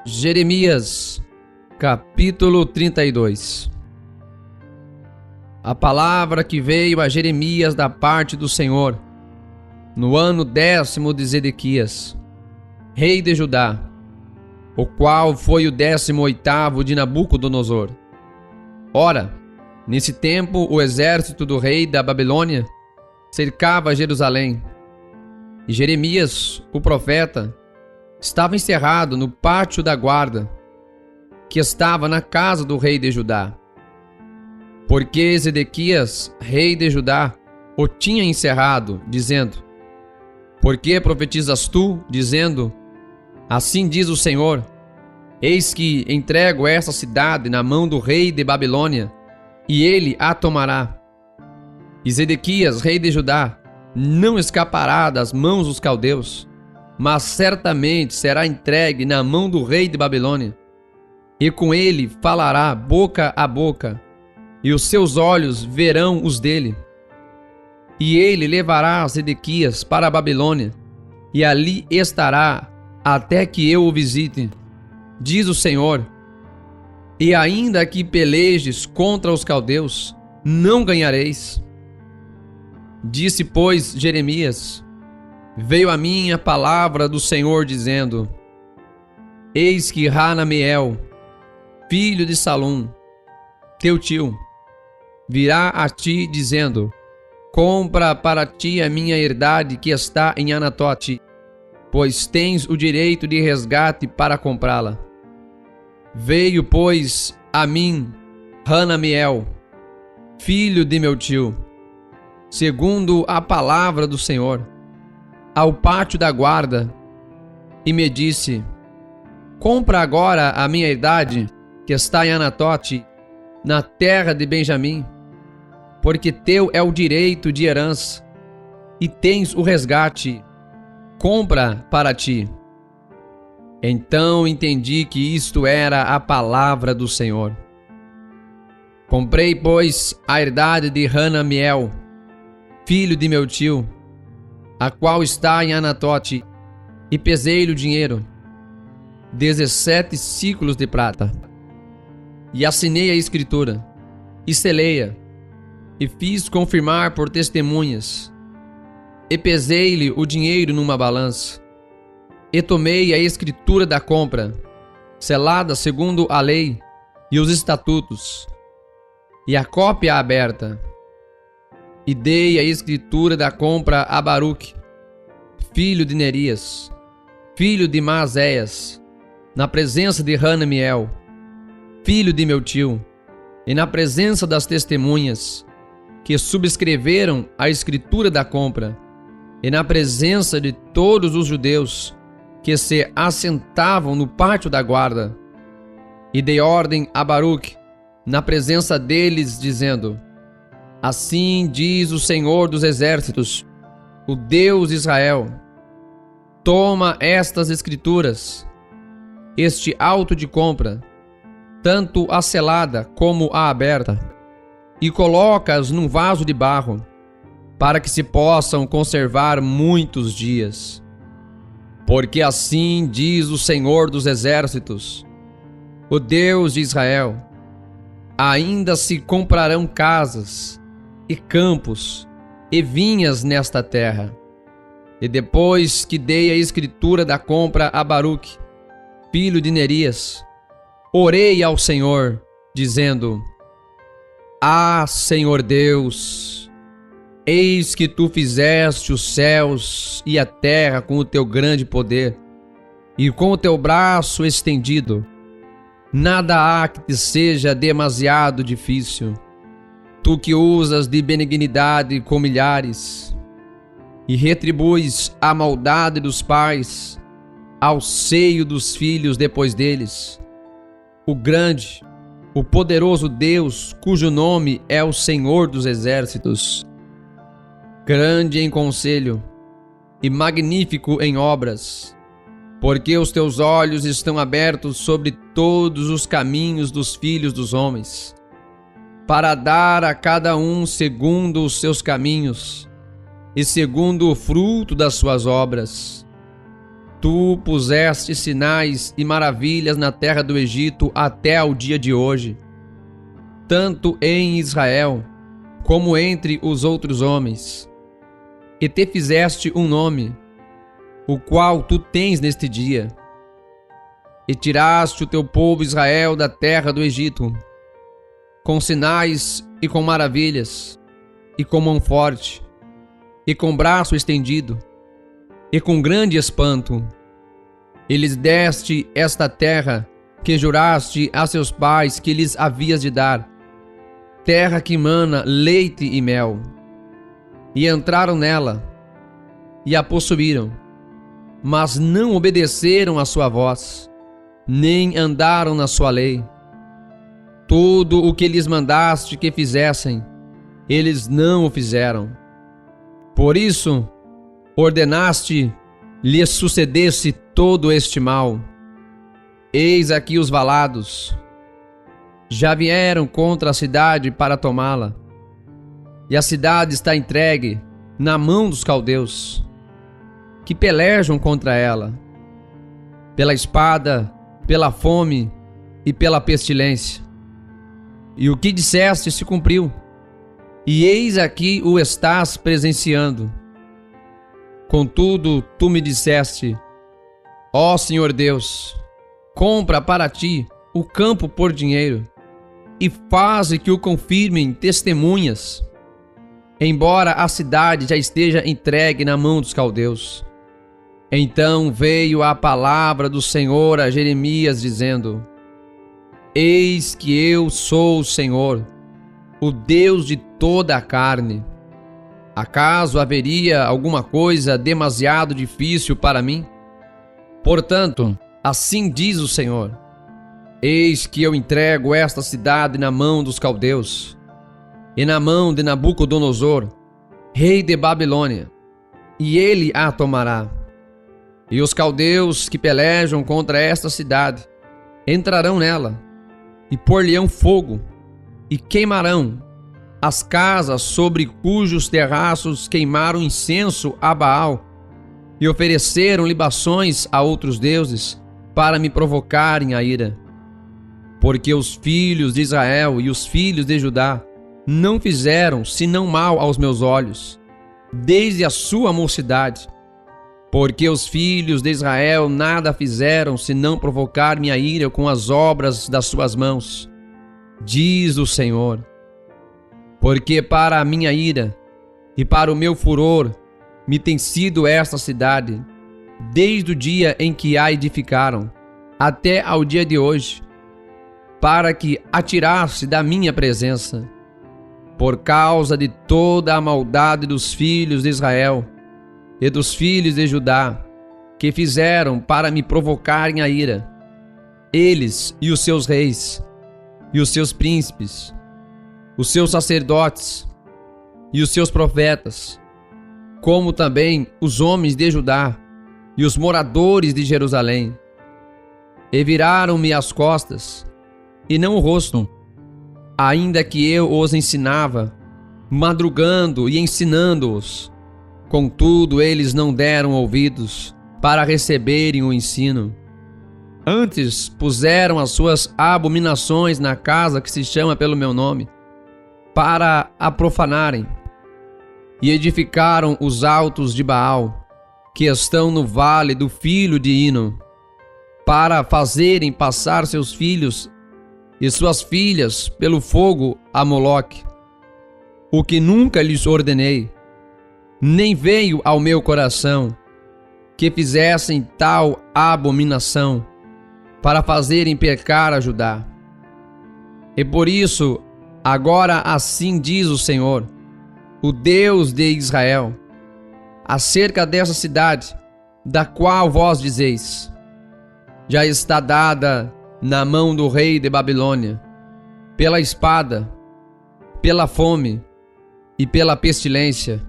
Jeremias, capítulo 32. A palavra que veio a Jeremias da parte do Senhor, no ano 10º de Zedequias, rei de Judá, o qual foi o 18º de Nabucodonosor. Ora, nesse tempo o exército do rei da Babilônia cercava Jerusalém, e Jeremias, o profeta, estava encerrado no pátio da guarda, que estava na casa do rei de Judá. Porque Zedequias, rei de Judá, o tinha encerrado, dizendo: Por que profetizas tu, dizendo: Assim diz o Senhor, eis que entrego esta cidade na mão do rei de Babilônia, e ele a tomará. E Zedequias, rei de Judá, não escapará das mãos dos caldeus, mas certamente será entregue na mão do rei de Babilônia, e com ele falará boca a boca, e os seus olhos verão os dele. E ele levará Zedequias para a Babilônia, e ali estará até que eu o visite, diz o Senhor. E ainda que pelejes contra os caldeus, não ganhareis. Disse, pois, Jeremias: Veio a mim a palavra do Senhor, dizendo: Eis que Hanameel, filho de Salum, teu tio, virá a ti, dizendo: Compra para ti a minha herdade que está em Anatote, pois tens o direito de resgate para comprá-la. Veio, pois, a mim Hanameel, filho de meu tio, segundo a palavra do Senhor, ao pátio da guarda, e me disse: Compra agora a minha herdade que está em Anatote, na terra de Benjamim, porque teu é o direito de herança, e tens o resgate. Compra para ti. Então entendi que isto era a palavra do Senhor. Comprei, pois, a herdade de Hanameel, filho de meu tio, a qual está em Anatote, e pesei-lhe o dinheiro, 17 siclos de prata. E assinei a escritura, e selei-a, e fiz confirmar por testemunhas, e pesei-lhe o dinheiro numa balança, e tomei a escritura da compra, selada segundo a lei e os estatutos, e a cópia aberta, e dei a escritura da compra a Baruque, filho de Nerias, filho de Maazéias, na presença de Hanameel, filho de meu tio, e na presença das testemunhas, que subscreveram a escritura da compra, e na presença de todos os judeus que se assentavam no pátio da guarda. E dei ordem a Baruque, na presença deles, dizendo: Assim diz o Senhor dos exércitos, o Deus de Israel: Toma estas escrituras, este auto de compra, tanto a selada como a aberta, e coloca-as num vaso de barro, para que se possam conservar muitos dias. Porque assim diz o Senhor dos exércitos, o Deus de Israel: Ainda se comprarão casas, e campos, e vinhas nesta terra. E depois que dei a escritura da compra a Baruque, filho de Nerias, orei ao Senhor, dizendo: Ah, Senhor Deus, eis que tu fizeste os céus e a terra com o teu grande poder, e com o teu braço estendido. Nada há que te seja demasiado difícil. Tu que usas de benignidade com milhares, e retribuis a maldade dos pais ao seio dos filhos depois deles. O grande, o poderoso Deus, cujo nome é o Senhor dos exércitos, grande em conselho e magnífico em obras, porque os teus olhos estão abertos sobre todos os caminhos dos filhos dos homens, para dar a cada um segundo os seus caminhos e segundo o fruto das suas obras. Tu puseste sinais e maravilhas na terra do Egito até ao dia de hoje, tanto em Israel como entre os outros homens. E te fizeste um nome, o qual tu tens neste dia. E tiraste o teu povo Israel da terra do Egito, com sinais e com maravilhas, e com mão forte, e com braço estendido, e com grande espanto. E lhes deste esta terra que juraste a seus pais que lhes havias de dar, terra que mana leite e mel. E entraram nela, e a possuíram, mas não obedeceram à sua voz, nem andaram na sua lei. Tudo o que lhes mandaste que fizessem, eles não o fizeram. Por isso, ordenaste lhes sucedesse todo este mal. Eis aqui os valados. Já vieram contra a cidade para tomá-la, e a cidade está entregue na mão dos caldeus, que pelejam contra ela, pela espada, pela fome e pela pestilência. E o que disseste se cumpriu, e eis aqui o estás presenciando. Contudo, tu me disseste: ó Senhor Deus, compra para ti o campo por dinheiro, e faze que o confirmem testemunhas, embora a cidade já esteja entregue na mão dos caldeus. Então veio a palavra do Senhor a Jeremias, dizendo: eis que eu sou o Senhor, o Deus de toda a carne. Acaso haveria alguma coisa demasiado difícil para mim? Portanto, assim diz o Senhor: eis que eu entrego esta cidade na mão dos caldeus, e na mão de Nabucodonosor, rei de Babilônia, e ele a tomará. E os caldeus que pelejam contra esta cidade entrarão nela, e pôr-lhe-ão fogo, e queimarão as casas sobre cujos terraços queimaram incenso a Baal, e ofereceram libações a outros deuses, para me provocarem a ira. Porque os filhos de Israel e os filhos de Judá não fizeram senão mal aos meus olhos, desde a sua mocidade. Porque os filhos de Israel nada fizeram senão provocar minha ira com as obras das suas mãos, diz o Senhor. Porque para a minha ira e para o meu furor me tem sido esta cidade, desde o dia em que a edificaram, até ao dia de hoje, para que a tirasse da minha presença, por causa de toda a maldade dos filhos de Israel e dos filhos de Judá, que fizeram para me provocarem a ira, eles e os seus reis, e os seus príncipes, os seus sacerdotes e os seus profetas, como também os homens de Judá e os moradores de Jerusalém. E viraram-me as costas, e não o rosto, ainda que eu os ensinava, madrugando e ensinando-os. Contudo, eles não deram ouvidos para receberem o ensino. Antes puseram as suas abominações na casa que se chama pelo meu nome, para a profanarem, e edificaram os altos de Baal, que estão no vale do filho de Hino, para fazerem passar seus filhos e suas filhas pelo fogo a Moloque, o que nunca lhes ordenei, nem veio ao meu coração, que fizessem tal abominação, para fazerem pecar a Judá. E por isso, agora assim diz o Senhor, o Deus de Israel, acerca dessa cidade, da qual vós dizeis: já está dada na mão do rei de Babilônia, pela espada, pela fome e pela pestilência.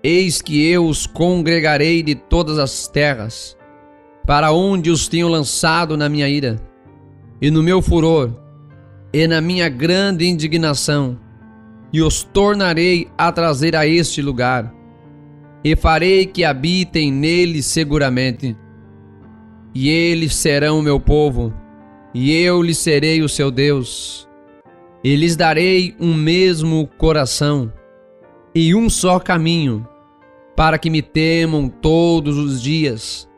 Eis que eu os congregarei de todas as terras, para onde os tenho lançado na minha ira, e no meu furor, e na minha grande indignação, e os tornarei a trazer a este lugar, e farei que habitem nele seguramente, e eles serão meu povo, e eu lhes serei o seu Deus. E lhes darei um mesmo coração e um só caminho, para que me temam todos os dias,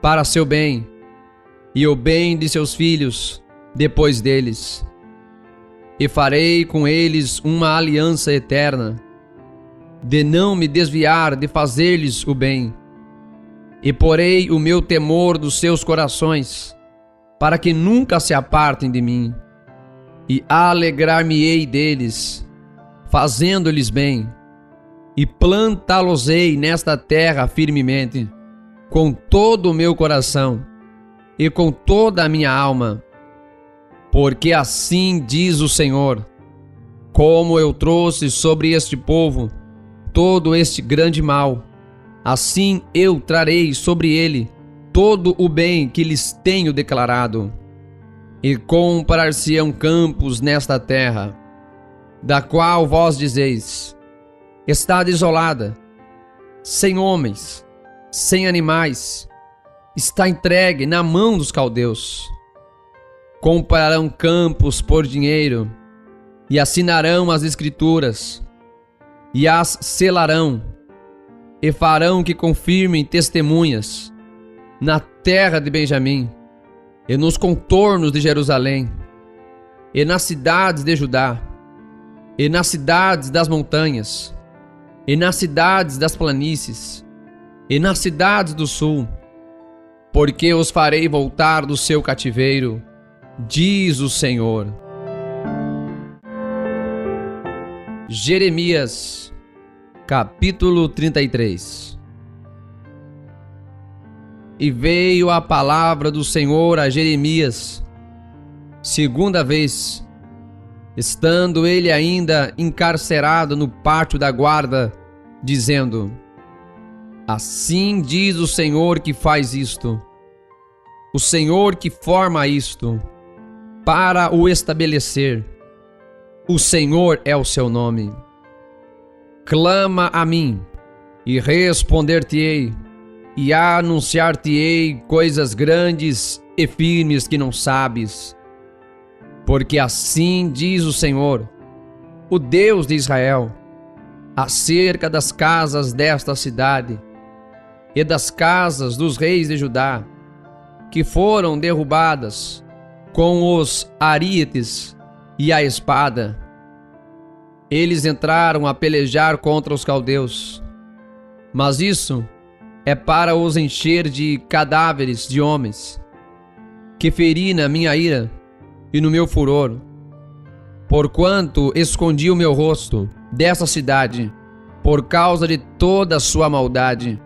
para seu bem e o bem de seus filhos depois deles. E farei com eles uma aliança eterna, de não me desviar de fazer-lhes o bem. E porei o meu temor dos seus corações, para que nunca se apartem de mim. E alegrar-me-ei deles, fazendo-lhes bem, e plantá-los-ei nesta terra firmemente, com todo o meu coração e com toda a minha alma. Porque assim diz o Senhor: como eu trouxe sobre este povo todo este grande mal, assim eu trarei sobre ele todo o bem que lhes tenho declarado. E comparar-se-ão campos nesta terra, da qual vós dizeis: está desolada, sem homens, sem animais, está entregue na mão dos caldeus. Comprarão campos por dinheiro, e assinarão as escrituras, e as selarão, e farão que confirmem testemunhas na terra de Benjamim, e nos contornos de Jerusalém, e nas cidades de Judá, e nas cidades das montanhas, e nas cidades das planícies, e nas cidades do sul, porque os farei voltar do seu cativeiro, diz o Senhor. Jeremias, capítulo 33. E veio a palavra do Senhor a Jeremias, segunda vez, estando ele ainda encarcerado no pátio da guarda, dizendo: assim diz o Senhor que faz isto, o Senhor que forma isto, para o estabelecer. O Senhor é o seu nome. Clama a mim, e responder-te-ei, e anunciar-te-ei coisas grandes e firmes que não sabes. Porque assim diz o Senhor, o Deus de Israel, acerca das casas desta cidade e das casas dos reis de Judá, que foram derrubadas com os arietes e a espada. Eles entraram a pelejar contra os caldeus, mas isso é para os encher de cadáveres de homens, que feri na minha ira e no meu furor, porquanto escondi o meu rosto dessa cidade, por causa de toda a sua maldade.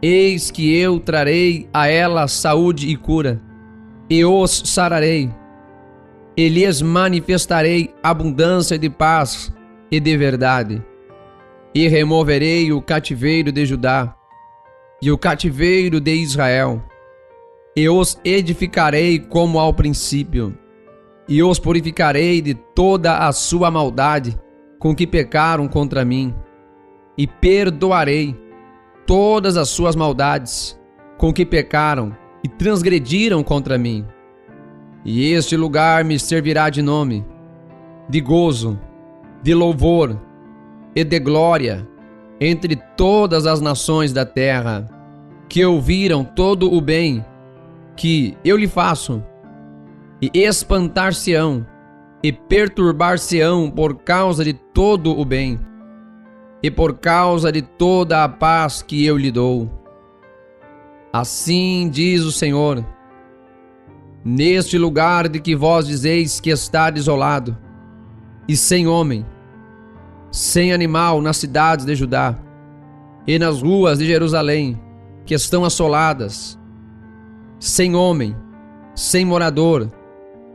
Eis que eu trarei a ela saúde e cura, e os sararei, e lhes manifestarei abundância de paz e de verdade. E removerei o cativeiro de Judá e o cativeiro de Israel, e os edificarei como ao princípio, e os purificarei de toda a sua maldade com que pecaram contra mim, e perdoarei todas as suas maldades com que pecaram e transgrediram contra mim. E este lugar me servirá de nome, de gozo, de louvor e de glória entre todas as nações da terra, que ouviram todo o bem que eu lhe faço, e espantar-se-ão e perturbar-se-ão por causa de todo o bem, e por causa de toda a paz que eu lhe dou. Assim diz o Senhor: neste lugar de que vós dizeis que está desolado, e sem homem, sem animal nas cidades de Judá, e nas ruas de Jerusalém, que estão assoladas, sem homem, sem morador,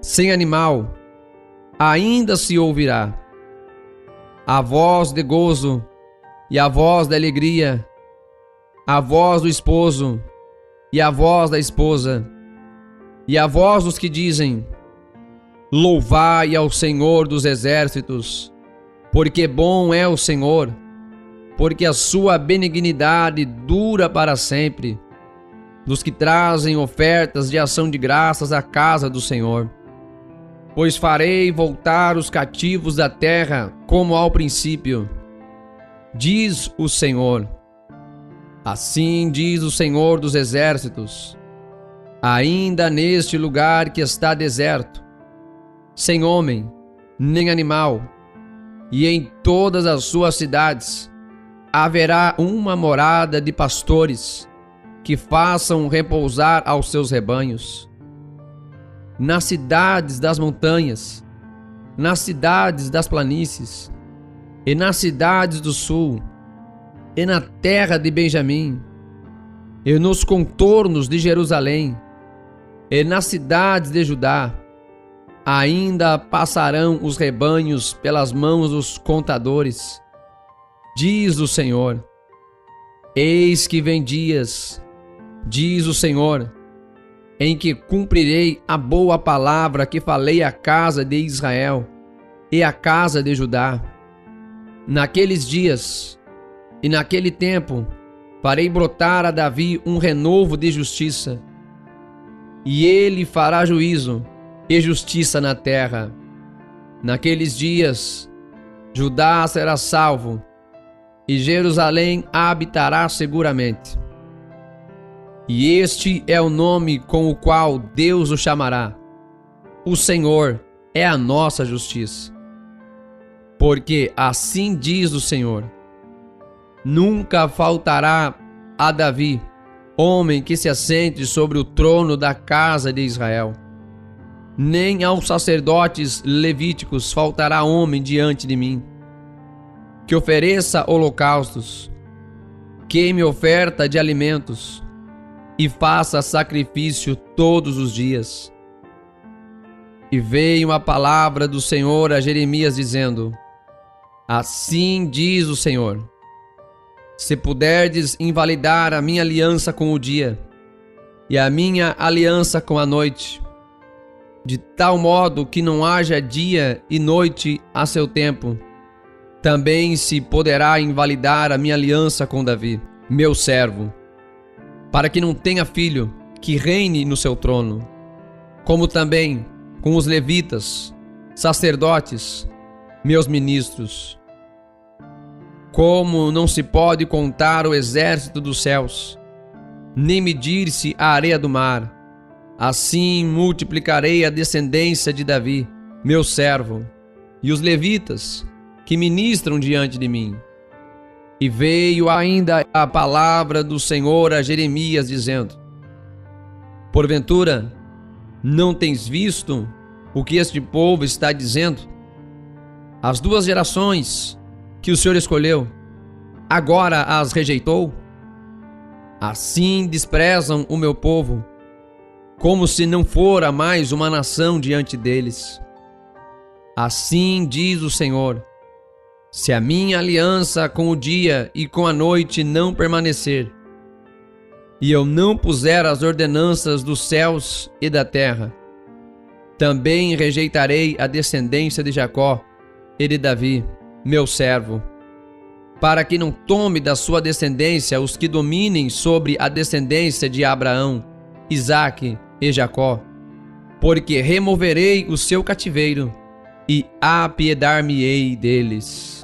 sem animal, ainda se ouvirá a voz de gozo e a voz da alegria, a voz do esposo e a voz da esposa, e a voz dos que dizem: louvai ao Senhor dos exércitos, porque bom é o Senhor, porque a sua benignidade dura para sempre. dos que trazem ofertas de ação de graças à casa do Senhor. Pois farei voltar os cativos da terra como ao princípio, diz o Senhor. Assim diz o Senhor dos exércitos: ainda neste lugar que está deserto, sem homem, nem animal, e em todas as suas cidades haverá uma morada de pastores que façam repousar aos seus rebanhos. Nas cidades das montanhas, nas cidades das planícies, e nas cidades do sul, e na terra de Benjamim, e nos contornos de Jerusalém, e nas cidades de Judá, ainda passarão os rebanhos pelas mãos dos contadores, diz o Senhor. Eis que vem dias, diz o Senhor, em que cumprirei a boa palavra que falei à casa de Israel e à casa de Judá. Naqueles dias e naquele tempo farei brotar a Davi um renovo de justiça, e ele fará juízo e justiça na terra. Naqueles dias Judá será salvo, e Jerusalém habitará seguramente. E este é o nome com o qual Deus o chamará: o Senhor é a nossa justiça. Porque assim diz o Senhor: nunca faltará a Davi homem que se assente sobre o trono da casa de Israel. Nem aos sacerdotes levíticos faltará homem diante de mim, que ofereça holocaustos, queime oferta de alimentos e faça sacrifício todos os dias. E veio a palavra do Senhor a Jeremias dizendo: assim diz o Senhor: se puderdes invalidar a minha aliança com o dia e a minha aliança com a noite, de tal modo que não haja dia e noite a seu tempo, também se poderá invalidar a minha aliança com Davi, meu servo, para que não tenha filho que reine no seu trono, como também com os levitas, sacerdotes, meus ministros. Como não se pode contar o exército dos céus, nem medir-se a areia do mar, assim multiplicarei a descendência de Davi, meu servo, e os levitas que ministram diante de mim. E veio ainda a palavra do Senhor a Jeremias dizendo: porventura, não tens visto o que este povo está dizendo? As duas gerações que o Senhor escolheu, agora as rejeitou? Assim desprezam o meu povo, como se não fora mais uma nação diante deles. Assim diz o Senhor: se a minha aliança com o dia e com a noite não permanecer, e eu não puser as ordenanças dos céus e da terra, também rejeitarei a descendência de Jacó e de Davi, meu servo, para que não tome da sua descendência os que dominem sobre a descendência de Abraão, Isaque e Jacó, porque removerei o seu cativeiro e apiedar-me-ei deles.